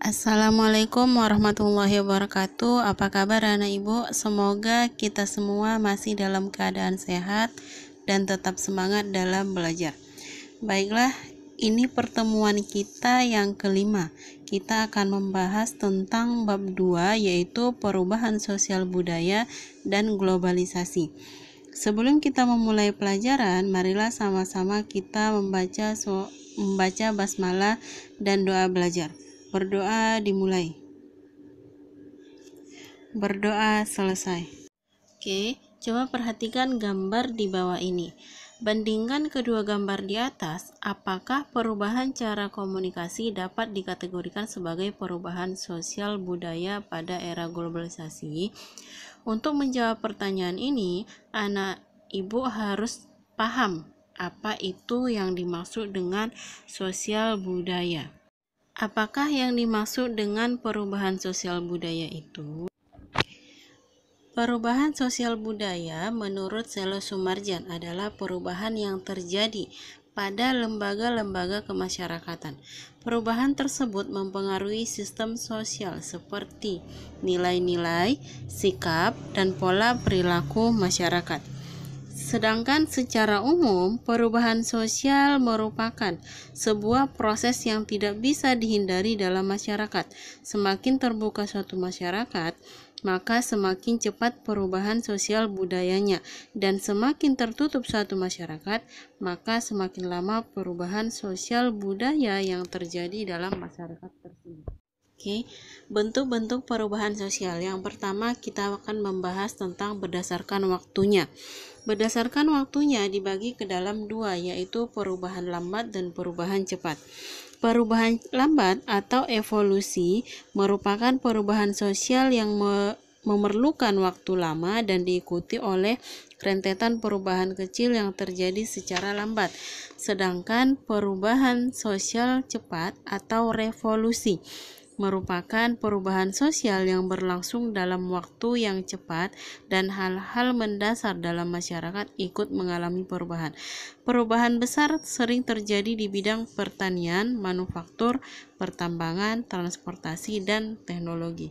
Assalamualaikum warahmatullahi wabarakatuh. Apa kabar anak ibu? Semoga kita semua masih dalam keadaan sehat dan tetap semangat dalam belajar. Baiklah, ini pertemuan kita yang kelima. Kita akan membahas tentang bab 2, yaitu perubahan sosial budaya dan globalisasi. Sebelum kita memulai pelajaran, marilah sama-sama kita membaca basmalah dan doa belajar. Berdoa dimulai. Berdoa selesai. Oke, coba perhatikan gambar di bawah ini. Bandingkan kedua gambar di atas, apakah perubahan cara komunikasi dapat dikategorikan sebagai perubahan sosial budaya pada era globalisasi? Untuk menjawab pertanyaan ini, anak ibu harus paham apa itu yang dimaksud dengan sosial budaya. Apakah yang dimaksud dengan perubahan sosial budaya itu? Perubahan sosial budaya menurut Selo Sumarjan adalah perubahan yang terjadi pada lembaga-lembaga kemasyarakatan. Perubahan tersebut mempengaruhi sistem sosial seperti nilai-nilai, sikap, dan pola perilaku masyarakat. Sedangkan secara umum, perubahan sosial merupakan sebuah proses yang tidak bisa dihindari dalam masyarakat. Semakin terbuka suatu masyarakat, maka semakin cepat perubahan sosial budayanya, dan semakin tertutup suatu masyarakat, maka semakin lama perubahan sosial budaya yang terjadi dalam masyarakat tersebut. Oke, bentuk-bentuk perubahan sosial. Yang pertama, kita akan membahas tentang berdasarkan waktunya. Berdasarkan waktunya dibagi ke dalam dua, yaitu perubahan lambat dan perubahan cepat. Perubahan lambat atau evolusi merupakan perubahan sosial yang memerlukan waktu lama dan diikuti oleh rentetan perubahan kecil yang terjadi secara lambat. Sedangkan perubahan sosial cepat atau revolusi merupakan perubahan sosial yang berlangsung dalam waktu yang cepat dan hal-hal mendasar dalam masyarakat ikut mengalami perubahan. Perubahan besar sering terjadi di bidang pertanian, manufaktur, pertambangan, transportasi, dan teknologi.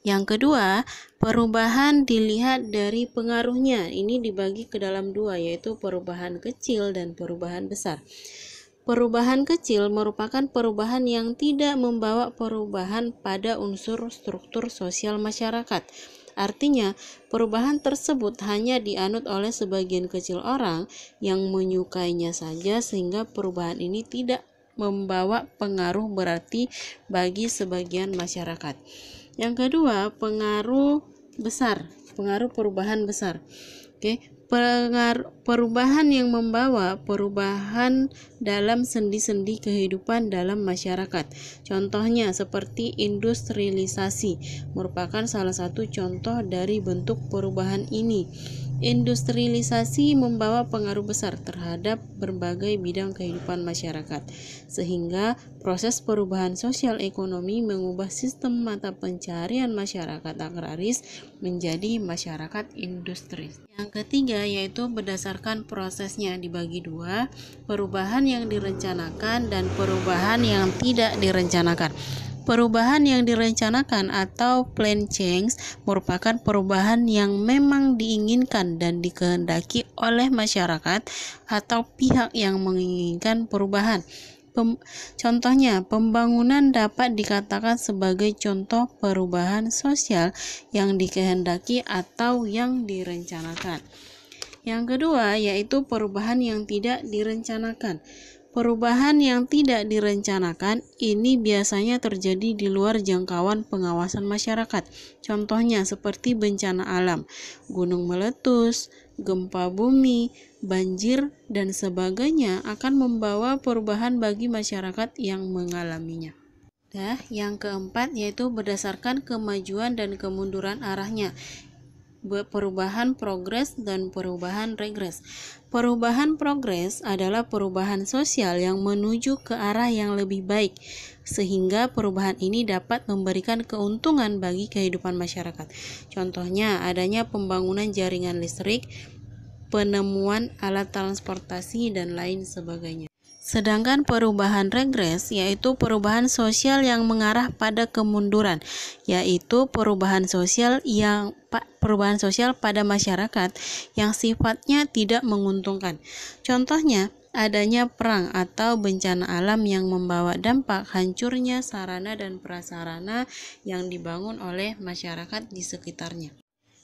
Yang kedua, perubahan dilihat dari pengaruhnya. Ini dibagi ke dalam dua, yaitu perubahan kecil dan perubahan besar. Perubahan kecil merupakan perubahan yang tidak membawa perubahan pada unsur struktur sosial masyarakat. Artinya, perubahan tersebut hanya dianut oleh sebagian kecil orang yang menyukainya saja, sehingga perubahan ini tidak membawa pengaruh berarti bagi sebagian masyarakat. Yang kedua, pengaruh perubahan besar. Perubahan yang membawa perubahan dalam sendi-sendi kehidupan dalam masyarakat. Contohnya seperti industrialisasi merupakan salah satu contoh dari bentuk perubahan ini. Industrialisasi membawa pengaruh besar terhadap berbagai bidang kehidupan masyarakat, sehingga proses perubahan sosial ekonomi mengubah sistem mata pencarian masyarakat agraris menjadi masyarakat industri. Yang ketiga, yaitu berdasarkan prosesnya, dibagi dua, perubahan yang direncanakan dan perubahan yang tidak direncanakan. Perubahan yang direncanakan atau plan change merupakan perubahan yang memang diinginkan dan dikehendaki oleh masyarakat atau pihak yang menginginkan perubahan. Contohnya, pembangunan dapat dikatakan sebagai contoh perubahan sosial yang dikehendaki atau yang direncanakan. Yang kedua, yaitu perubahan yang tidak direncanakan. Perubahan yang tidak direncanakan ini biasanya terjadi di luar jangkauan pengawasan masyarakat. Contohnya seperti bencana alam, gunung meletus, gempa bumi, banjir, dan sebagainya akan membawa perubahan bagi masyarakat yang mengalaminya. Yang keempat, yaitu berdasarkan kemajuan dan kemunduran arahnya. Perubahan progres dan perubahan regres. Perubahan progres adalah perubahan sosial yang menuju ke arah yang lebih baik, sehingga perubahan ini dapat memberikan keuntungan bagi kehidupan masyarakat. Contohnya, adanya pembangunan jaringan listrik, penemuan alat transportasi, dan lain sebagainya. Sedangkan perubahan regres yaitu perubahan sosial yang mengarah pada kemunduran, yaitu perubahan sosial pada masyarakat yang sifatnya tidak menguntungkan. Contohnya, adanya perang atau bencana alam yang membawa dampak hancurnya sarana dan prasarana yang dibangun oleh masyarakat di sekitarnya.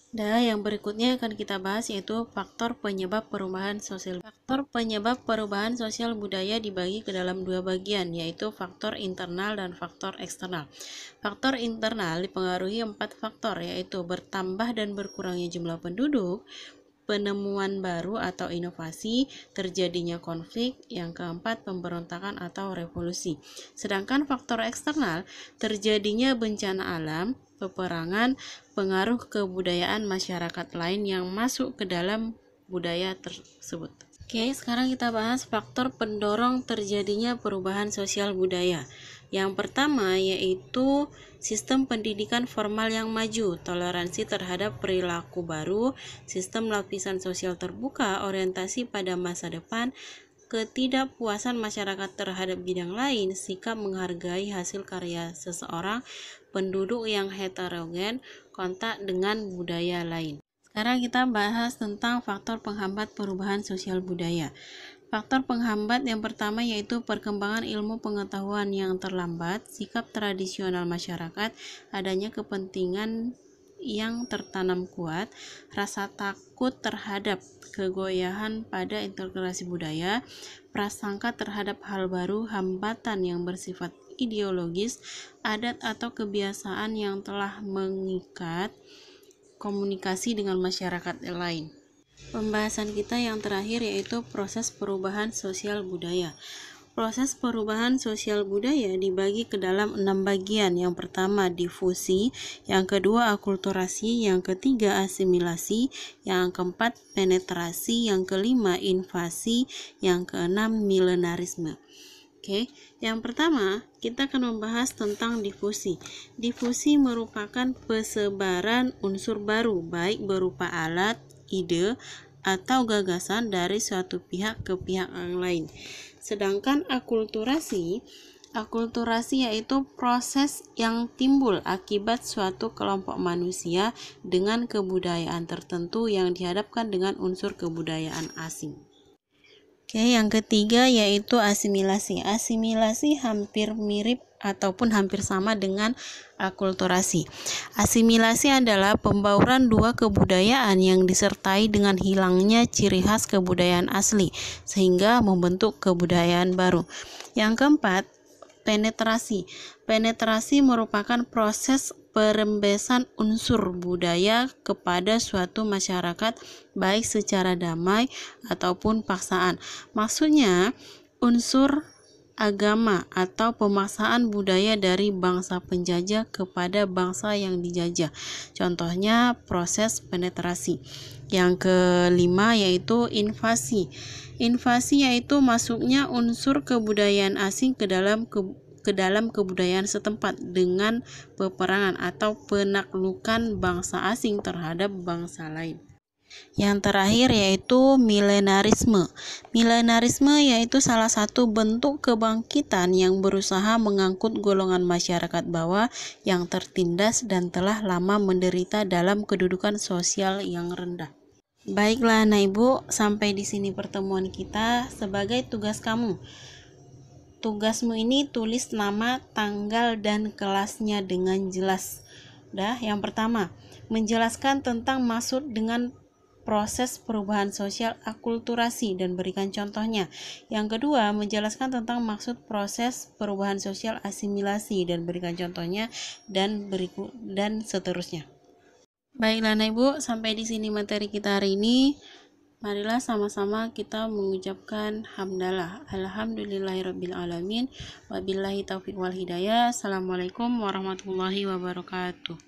Yang berikutnya akan kita bahas yaitu faktor penyebab perubahan sosial. Faktor penyebab perubahan sosial budaya dibagi ke dalam dua bagian, yaitu faktor internal dan faktor eksternal. Faktor internal dipengaruhi 4 faktor, yaitu bertambah dan berkurangnya jumlah penduduk, penemuan baru atau inovasi, terjadinya konflik, yang keempat pemberontakan atau revolusi. Sedangkan faktor eksternal, terjadinya bencana alam, peperangan, pengaruh kebudayaan masyarakat lain yang masuk ke dalam budaya tersebut. Sekarang kita bahas faktor pendorong terjadinya perubahan sosial budaya. Yang pertama yaitu sistem pendidikan formal yang maju, toleransi terhadap perilaku baru, sistem lapisan sosial terbuka, orientasi pada masa depan, ketidakpuasan masyarakat terhadap bidang lain, sikap menghargai hasil karya seseorang, penduduk yang heterogen, kontak dengan budaya lain. Sekarang kita bahas tentang faktor penghambat perubahan sosial budaya. Faktor penghambat yang pertama yaitu perkembangan ilmu pengetahuan yang terlambat, sikap tradisional masyarakat, adanya kepentingan yang tertanam kuat, rasa takut terhadap kegoyahan pada integrasi budaya, prasangka terhadap hal baru, hambatan yang bersifat ideologis, adat atau kebiasaan yang telah mengikat komunikasi dengan masyarakat lain. Pembahasan kita yang terakhir yaitu proses perubahan sosial budaya. Proses perubahan sosial budaya dibagi ke dalam 6 bagian. Yang pertama difusi, yang kedua akulturasi, yang ketiga asimilasi, yang keempat penetrasi, yang kelima invasi, yang keenam milenarisme. Yang pertama kita akan membahas tentang difusi. Difusi merupakan persebaran unsur baru, baik berupa alat, ide, atau gagasan dari suatu pihak ke pihak yang lain. Sedangkan akulturasi yaitu proses yang timbul akibat suatu kelompok manusia dengan kebudayaan tertentu yang dihadapkan dengan unsur kebudayaan asing. Yang ketiga yaitu asimilasi. Asimilasi hampir mirip ataupun hampir sama dengan akulturasi. Asimilasi adalah pembauran dua kebudayaan yang disertai dengan hilangnya ciri khas kebudayaan asli sehingga membentuk kebudayaan baru. Yang keempat, penetrasi. Penetrasi merupakan proses perembesan unsur budaya kepada suatu masyarakat baik secara damai ataupun paksaan. Maksudnya unsur agama atau pemaksaan budaya dari bangsa penjajah kepada bangsa yang dijajah. Contohnya proses penetrasi. Yang kelima yaitu invasi. Invasi yaitu masuknya unsur kebudayaan asing ke dalam kebudayaan setempat dengan peperangan atau penaklukan bangsa asing terhadap bangsa lain. Yang terakhir yaitu milenarisme. Milenarisme yaitu salah satu bentuk kebangkitan yang berusaha mengangkut golongan masyarakat bawah yang tertindas dan telah lama menderita dalam kedudukan sosial yang rendah. Baiklah anak ibu, sampai di sini pertemuan kita. Sebagai tugas kamu, tugasmu ini tulis nama, tanggal, dan kelasnya dengan jelas. Yang pertama, menjelaskan tentang maksud dengan proses perubahan sosial akulturasi dan berikan contohnya. Yang kedua, menjelaskan tentang maksud proses perubahan sosial asimilasi dan berikan contohnya, dan seterusnya. Baiklah anak ibu, sampai di sini materi kita hari ini. Marilah sama-sama kita mengucapkan hamdalah. Alhamdulillahirabbil alamin. Wabillahi taufiq wal hidayah. Assalamualaikum warahmatullahi wabarakatuh.